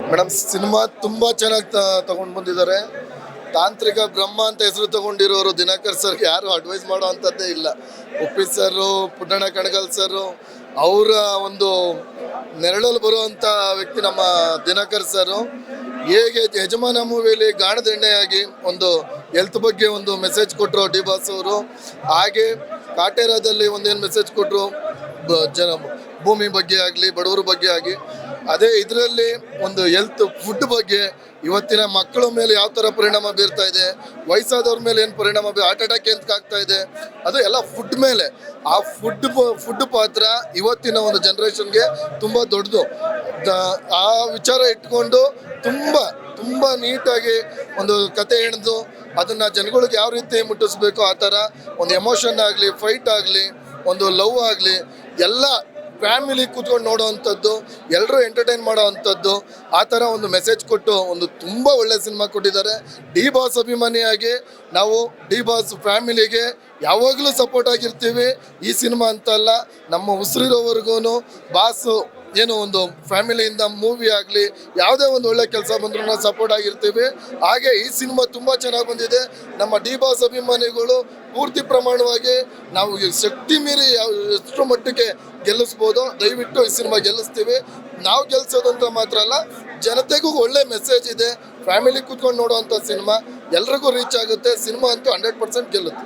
Madam cinema ತುಂಬ ಚೆನ್ನಾಗಿ ತಗೊಂಡು ಬಂದಿದ್ದಾರೆ. ತಾಂತ್ರಿಕ ಬ್ರಹ್ಮ ಅಂತ ಹೆಸರು ತಗೊಂಡಿರೋರು ದಿನಕರ್ ಸರ್ಗೆ ಯಾರು ಅಡ್ವೈಸ್ ಮಾಡೋ ಅಂಥದ್ದೇ ಇಲ್ಲ. ಉಪ್ಪಿ ಸರು, ಪುಟ್ಟಣ್ಣ ಕಣಗಲ್ ಸರು, ಅವರ ಒಂದು ನೆರಳಲ್ಲಿ ಬರುವಂಥ ವ್ಯಕ್ತಿ ನಮ್ಮ ದಿನಕರ್ ಸರು. ಹೇಗೆ ಯಜಮಾನ ಮೂವಿಯಲ್ಲಿ ಗಾಣದೆಣ್ಣೆಯಾಗಿ ಒಂದು ಹೆಲ್ತ್ ಬಗ್ಗೆ ಒಂದು ಮೆಸೇಜ್ ಕೊಟ್ಟರು ಡಿ ಬಾಸ್ ಅವರು, ಹಾಗೆ ಕಾಟೇರದಲ್ಲಿ ಒಂದೇನು ಮೆಸೇಜ್ ಕೊಟ್ಟರು ಜನ ಭೂಮಿ ಬಗ್ಗೆ ಆಗಲಿ ಬಡವರ ಬಗ್ಗೆ ಆಗಿ, ಅದೇ ಇದರಲ್ಲಿ ಒಂದು ಹೆಲ್ತ್ ಫುಡ್ ಬಗ್ಗೆ ಇವತ್ತಿನ ಮಕ್ಕಳ ಮೇಲೆ ಯಾವ ಥರ ಪರಿಣಾಮ ಬೀರ್ತಾ ಇದೆ, ವಯಸ್ಸಾದವ್ರ ಮೇಲೆ ಏನು ಪರಿಣಾಮ ಹಾರ್ಟ್ ಅಟ್ಯಾಕ್ ಎಂತ ಆಗ್ತಾ ಇದೆ, ಅದು ಎಲ್ಲ ಫುಡ್ ಮೇಲೆ. ಆ ಫುಡ್ ಪಾತ್ರ ಇವತ್ತಿನ ಒಂದು ಜನ್ರೇಷನ್ಗೆ ತುಂಬ ದೊಡ್ಡದು. ಆ ವಿಚಾರ ಇಟ್ಕೊಂಡು ತುಂಬ ನೀಟಾಗಿ ಒಂದು ಕತೆ ಹೆಣ್ದು ಅದನ್ನು ಜನಗಳಿಗೆ ಯಾವ ರೀತಿ ಮುಟ್ಟಿಸ್ಬೇಕು ಆ ಥರ ಒಂದು ಎಮೋಷನ್ ಆಗಲಿ, ಫೈಟ್ ಆಗಲಿ, ಒಂದು ಲವ್ ಆಗಲಿ, ಎಲ್ಲ ಫ್ಯಾಮಿಲಿ ಕೂತ್ಕೊಂಡು ನೋಡೋ ಅಂಥದ್ದು, ಎಲ್ಲರೂ ಎಂಟರ್ಟೈನ್ ಮಾಡೋ ಅಂಥದ್ದು, ಆ ಥರ ಒಂದು ಮೆಸೇಜ್ ಕೊಟ್ಟು ಒಂದು ತುಂಬ ಒಳ್ಳೆ ಸಿನಿಮಾ ಕೊಟ್ಟಿದ್ದಾರೆ. ಡಿ ಬಾಸ್ ಅಭಿಮಾನಿಯಾಗಿ ನಾವು ಡಿ ಬಾಸ್ ಫ್ಯಾಮಿಲಿಗೆ ಯಾವಾಗಲೂ ಸಪೋರ್ಟ್ ಆಗಿರ್ತೀವಿ. ಈ ಸಿನಿಮಾ ಅಂತಲ್ಲ, ನಮ್ಮ ಉಸಿರಿರೋವರೆಗೂ ಬಾಸು ಏನು ಒಂದು ಫ್ಯಾಮಿಲಿಯಿಂದ ಮೂವಿ ಆಗಲಿ ಯಾವುದೇ ಒಂದು ಒಳ್ಳೆ ಕೆಲಸ ಬಂದರೂ ನಾವು ಸಪೋರ್ಟ್ ಆಗಿರ್ತೀವಿ. ಹಾಗೆ ಈ ಸಿನಿಮಾ ತುಂಬ ಚೆನ್ನಾಗಿ ಬಂದಿದೆ. ನಮ್ಮ ಡಿ ಬಾಸ್ ಅಭಿಮಾನಿಗಳು ಪೂರ್ತಿ ಪ್ರಮಾಣವಾಗಿ ನಾವು ಶಕ್ತಿ ಮೀರಿ ಎಷ್ಟು ಮಟ್ಟಿಗೆ ಗೆಲ್ಲಿಸ್ಬೋದು, ದಯವಿಟ್ಟು ಈ ಸಿನಿಮಾ ಗೆಲ್ಲಿಸ್ತೀವಿ. ನಾವು ಗೆಲ್ಲಿಸೋದಂತ ಮಾತ್ರ ಅಲ್ಲ, ಜನತೆಗೂ ಒಳ್ಳೆ ಮೆಸೇಜ್ ಇದೆ. ಫ್ಯಾಮಿಲಿ ಕೂತ್ಕೊಂಡು ನೋಡುವಂಥ ಸಿನಿಮಾ, ಎಲ್ರಿಗೂ ರೀಚ್ ಆಗುತ್ತೆ. ಸಿನಿಮಾ ಅಂತೂ 100% ಗೆಲ್ಲುತ್ತೆ.